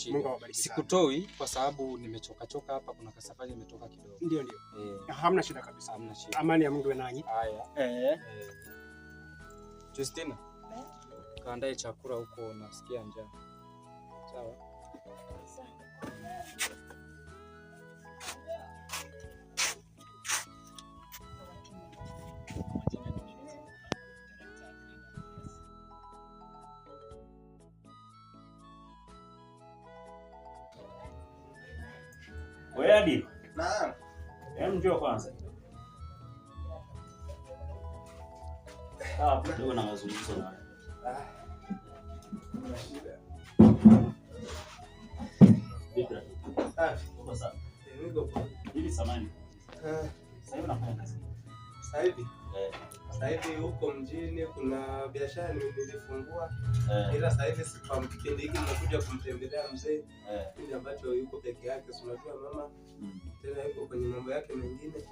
shida. Sikutoi kwa sababu nimechoka hapa, kuna kasafari nimetoka kidogo. Ndio. Hamna shida kabisa. Hamna shida. Amani ya Mungu iwe nanyi. Haya. Justina. Kaandae chakula huko, nasikia njaa. Sawa? Wewe hadi? Naam. Njoo kwanza. Ndio na mazungumzo na wewe. Kuna shida. Bibra. Uko sawa? Niko poa. Hivi samani. Sasa hivi unafanya kazi? Sasa hivi huko mjini kuna biashara nilifungua. Ila sasa hivi kwa kipindi hiki nimekuja kumtembelea mzee. Kile ambacho yuko peke yake, si unajua mama. Tena yuko kwenye mambo yake mengine.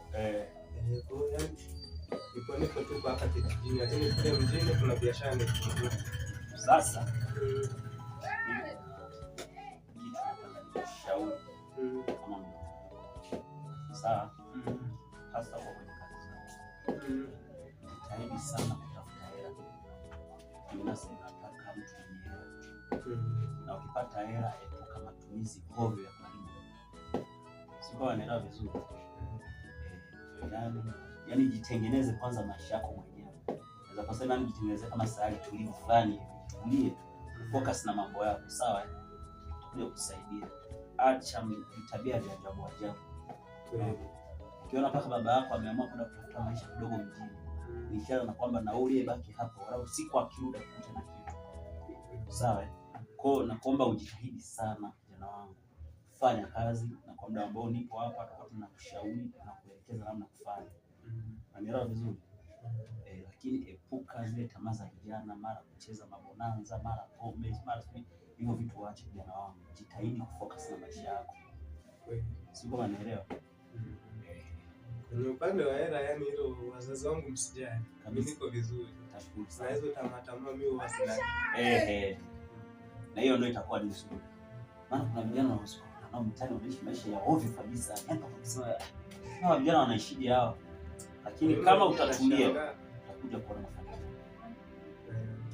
Kwa hiyo niko tu hapa kijijini, lakini kule mjini kuna biashara nilifungua. Sasa shauri kama sawa, hasa kwa kwenye kazi zako. Jitahidi sana kutafuta hela. Binafsi nataka mtu mwenye hela. Na ukipata hela epuka matumizi ovyo ya karibu. Sio anaelewa vizuri. Yaani jitengeneze kwanza maisha yako mwenyewe. Naweza kusema jitengeneze kama sahari tulivu fulani, tulie. Focus na mambo yako, sawa? Ndio kusaidia. Acha tabia za ajabu. Ukiona paka baba yako ameamua kwenda kutafuta maisha kidogo mjini, ni ishara na kwamba nauli ibaki hapo, wala usiku akirudi akute na kitu. Sawa? Kwa nakuomba ujitahidi sana kijana wangu. Fanya kazi na kwa muda ambao nipo hapa tutakuwa tunakushauri na kuelekeza namna kufanya. Unaelewa vizuri? Lakini epuka zile tamaa za vijana, mara kucheza mabonanza, mara pombe, mara hivyo vitu waache kijana wangu. Jitahidi kufocus na maisha yako. Sio kama unaelewa? Kwenye upande wa hela, yani hilo wazazi wangu msijali. Mimi niko vizuri. Tashukuru sana. Na hizo tamaa mimi huwasina. Na hiyo ndio itakuwa ni nzuri. Maana kuna vijana wanao mtani wanaishi maisha ya ovyo kabisa. Hata kusema hawa vijana wanaishije hao? Lakini kama utatulia utakuja kuona mafanikio.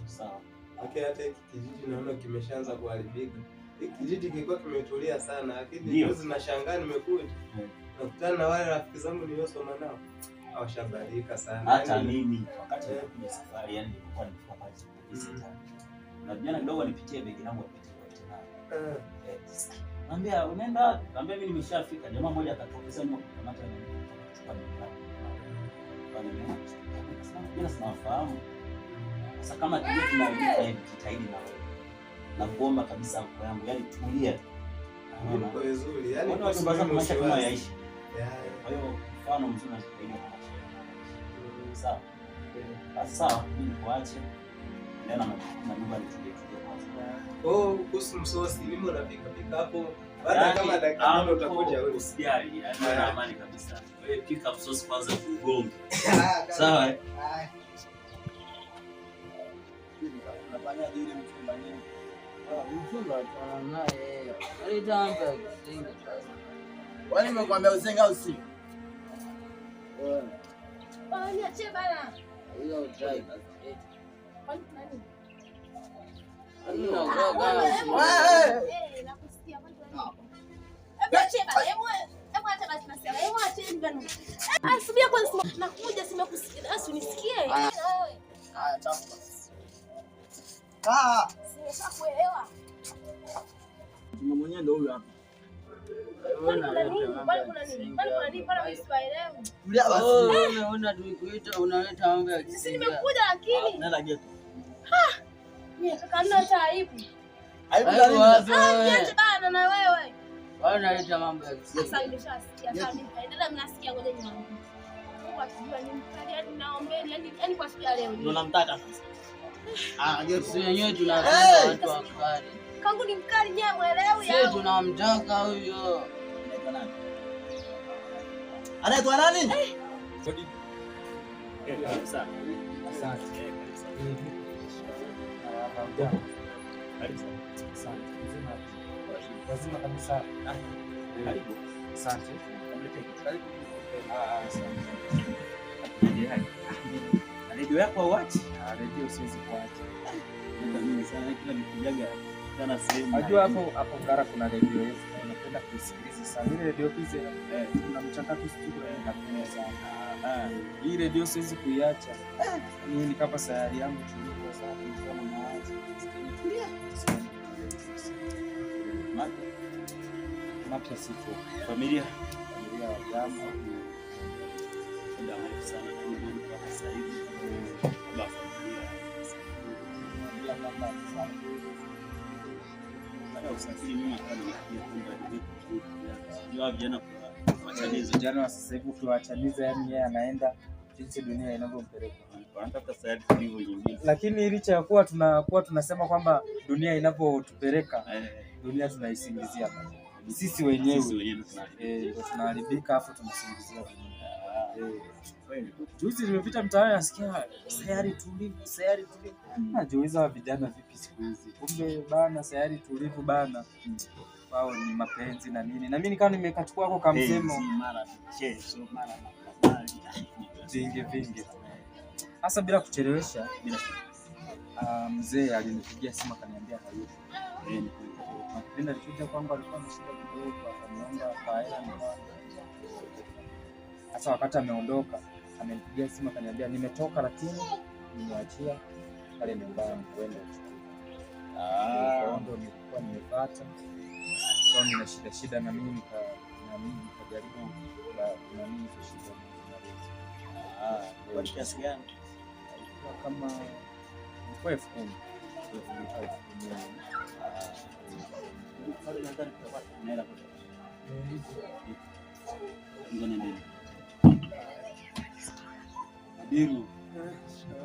Sawa. Okay, hata hiki kijiji naona kimeshaanza kuharibika. Hiki kijiji kilikuwa kimetulia sana, lakini juzi nashangaa nimekuja. Nakutana na wale rafiki zangu niliosoma nao. Hawashabarika sana. Hata mimi wakati nilikuja safari, yani nilikuwa nikiwa pale sita. Na vijana kidogo walipitia begi langu walipitia tena. Naambia unaenda wapi? Naambia mimi nimeshafika. Jamaa mmoja akatokeza mimi kukamata na kuchukua begi langu. Bwana sinawafahamu. Sasa kama kitu tunaandika hivi jitahidi na wewe. Na kuomba kabisa kwa yangu, yani tulia. Niko vizuri, yani kwa sababu maisha kama yaishi. Kwa hiyo mfano mzuri unastahili kwa maisha. Sawa. Sawa, mimi nikuache. Ndio na nyumba nitulie kwanza. Kuhusu msosi, mimi unapika hapo. Baada kama dakika 5 utakuja wewe. Usijali, yani na amani kabisa. Wewe pika msosi kwanza kugonga. Sawa. Unafanya dili mchumba nini? Mchumba tunaye. Alitampa kusinga sasa. Wani nimekwambia usenga usi. Niache bana. Hiyo drive. Kwani nani? Nakusikia kwani nani? Niache bana. Hebu acha basi nasema. Hebu acha hivi bana. Subia kwanza nakuja simekusikia. Usinisikie. Haya tafuta. Simeshakuelewa. Mama mwenyewe ndio huyu hapa. Unaona tulikuita unaleta mambo ya sisi nimekuja lakini. Nenda geto. Mimi kaka nina aibu. Aibu gani? Niache bana na wewe. Wewe unaleta mambo ya kisi. Sasa nimeshasikia sasa nitaendelea mnasikia ngoja niwaambie. Mungu akijua ni mkali hadi naombeni yani kwa siku ya leo. Ndio namtaka sasa. Geto yenyewe tunapenda watu wakali. Kangu ni mkali nyewe muelewi yao. Sisi tunamtaka huyo. Anaitwa nani? Asante. Asante. Karibu sana. lazima kabisa. Karibu. Asante. Karibu. Radio yako uache? Radio siwezi kuacha. Mimi sana kila nikijaga sana sehemu. Unajua hapo Ngara kuna radio yetu. Napenda kusikiliza sana. Ile radio hizi kuna mchakato studio napenda sana. Hii radio siwezi kuiacha. Mimi ni kama sayari yangu tulivyo sana kama mawazo. Tulia. Mapya siku. Familia ya jambo. Ndio mrefu sana kwa sasa hivi. Baba familia. Baada usafiri mimi hapa nilifikia kwamba vijana kuachaniza. Vijana wa sasa hivi ukiwaachaniza, yani yeye anaenda jinsi dunia inavyompeleka. Wanatafuta sayari tulivyo nyingine. Lakini licha ya kuwa tunasema kwamba dunia inavyotupeleka, dunia tunaisingizia sisi wenyewe. Ndio tunaharibika afu tunasingizia. Juzi nimepita mtaani nasikia sayari tulivu. Najiuliza vijana vipi siku hizi? Kumbe bana sayari tulivu bana. Wao ni mapenzi na nini. Na mimi nikawa nimekachukua kwa kamsemo mara mchezo mara vingi. Hasa bila kuchelewesha, mzee alinipigia simu akaniambia hayupo. Napenda alikuja kwangu, alikuwa na shida kidogo, akaniomba hela nyumbani. Hasa wakati ameondoka, amenipigia simu akaniambia nimetoka, lakini nimeachia pale nyumbani kwenda ndio nilikuwa nimepata. So nina shida na mimi nikajaribu na mimi shida. Kwa kiasi gani? Kama kwa 10,000. Biru.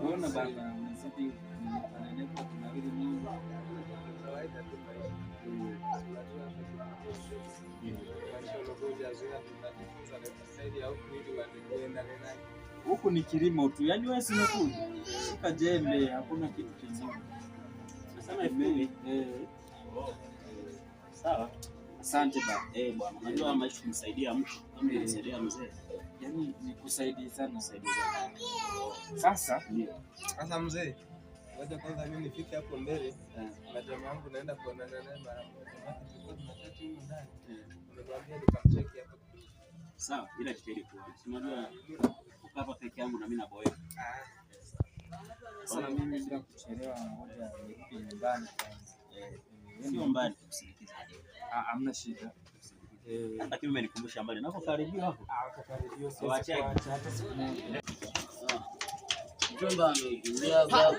Unaona bana, mzidi ananepa tunawili nini? Kawaida tu huku ni kilimo tu. Yaani wewe simekuja. Shika jembe, hakuna kitu kingine. Nasema hivi. Sawa. Asante baba. Bwana, unajua maisha kumsaidia mtu kama kumsaidia mzee. Yaani nikusaidia sana, usaidia. Sasa mzee, ngoja kwanza mimi nifike hapo mbele. Na jamaa wangu naenda kuonana naye mara moja. Tunataka huko ndani. Nimemwambia nikamcheki hapo. Sawa, ila kitendo kwa. Unajua ukapa peke yangu na mimi na boy. Sasa mimi bila kuchelewa ngoja nirudi nyumbani kwanza. Sio mbali kusindikiza. Hamna shida. Lakini umenikumbusha mbali. Napokaribia hapo. Hapo karibia sio hata siku moja. Mjomba ameingia hapo.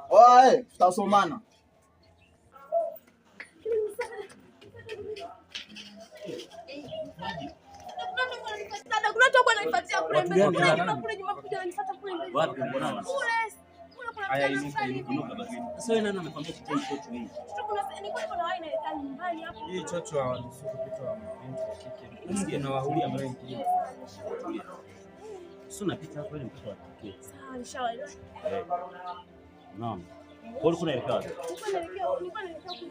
Oe, tutasomana. Wapi mbona? Haya inuka basi. Sasa wewe nani anakuambia kitendo chochote hii? Hii chocho hawanusuru kitu wa mabinti wa kike. Unasikia na wahuri ambao wengine. Sio napita hapo ile mtoto wa kike. Sawa, inshallah. Naam. Kwa kuna elekea wapi? Nilikuwa naelekea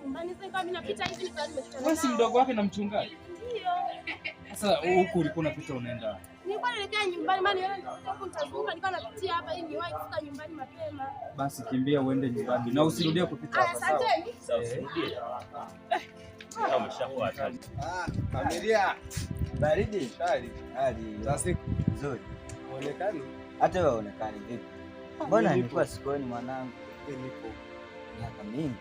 nyumbani. Sasa kama mimi napita hivi ni kama nimekutana. Wewe si mdogo wake na mchungaji? Ndio. Sasa huku ulikuwa unapita unaenda? Nilikuwa naelekea nyumbani, maana yeye ndio nitazunguka, nilikuwa napitia hapa ili niwahi kufika nyumbani mapema. Basi kimbia uende nyumbani na usirudie kupita hapa, sawa? Asanteni. Sawa, usirudie. Kama shakuwa hatari. Familia. Baridi. Shari. Hali. Za siku Nzuri. uonekani? Hata wewe uonekani vipi? Mbona nilikuwa sokoni mwanangu? Nipo. Miaka mingi.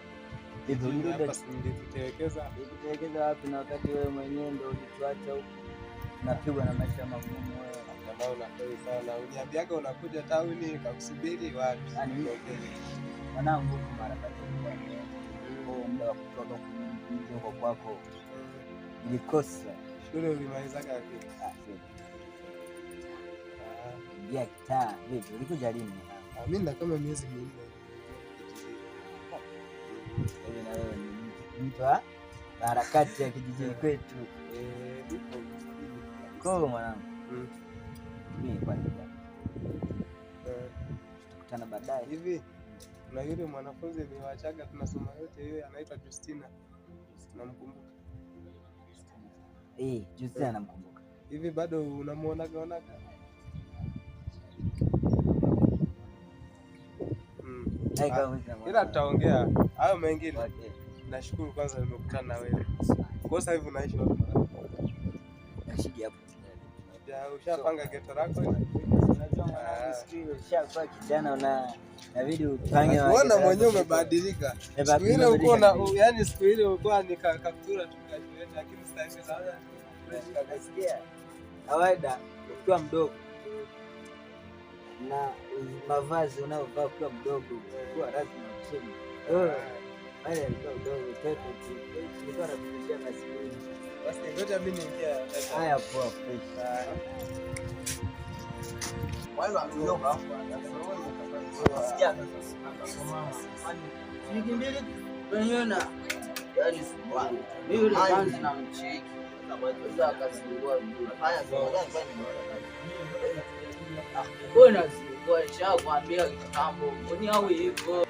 Hivi Hapa ulirudi nilikutelekeza. kutelekeza wapi na wakati wewe mwenyewe ndio ulituacha huko? Unapigwa na maisha magumu wewe. Jamaa unafai sana. Uniambiaga unakuja tauni nikakusubiri wapi? Mwanangu huko mara kadhaa kwa muda wa kutoka huko kwako. Ilikosa. Shule ulimalizaga wapi? Ya kitaa. Vipi? Ulikuja lini? Mimi na kama miezi minne. Wewe na wewe ni mtu wa harakati ya kijijini kwetu. Nipo. Kwa mwanangu. Mimi kwa nini? Tutakutana baadaye. Hivi kuna yule mwanafunzi niliwachaga tunasoma yote, yeye anaitwa Justina. Tunamkumbuka. Juzi anamkumbuka. Hivi bado unamuonaga onaga? Ila tutaongea hayo mengine. Nashukuru kwanza nimekutana na wewe. Kwa sasa hivi unaishi wapi? Naishi hapo. Ya ushapanga geto lako? Ushakuwa kijana na inabidi upange. Unaona mwenyewe umebadilika. Siku ile ulikuwa na yani siku ile ulikuwa ni kaptura tukashweta lakini sasa hivi sana nasikia kawaida ukiwa mdogo na mavazi unayovaa ukiwa mdogo kuwa rasmi chini. Haya alikuwa mdogo toto tu. Nilikuwa nakushia maskini. Basi ngoja mimi niingia. Haya poa fresh. Wale ametoka hapo. Sikia sasa. Wiki mbili tunaona yani subhana. Mimi kwanza na mcheki. Kabla akazingua vizuri. Haya sasa Bona sikuwa nishakwambia kitambo. Mbona au hivyo?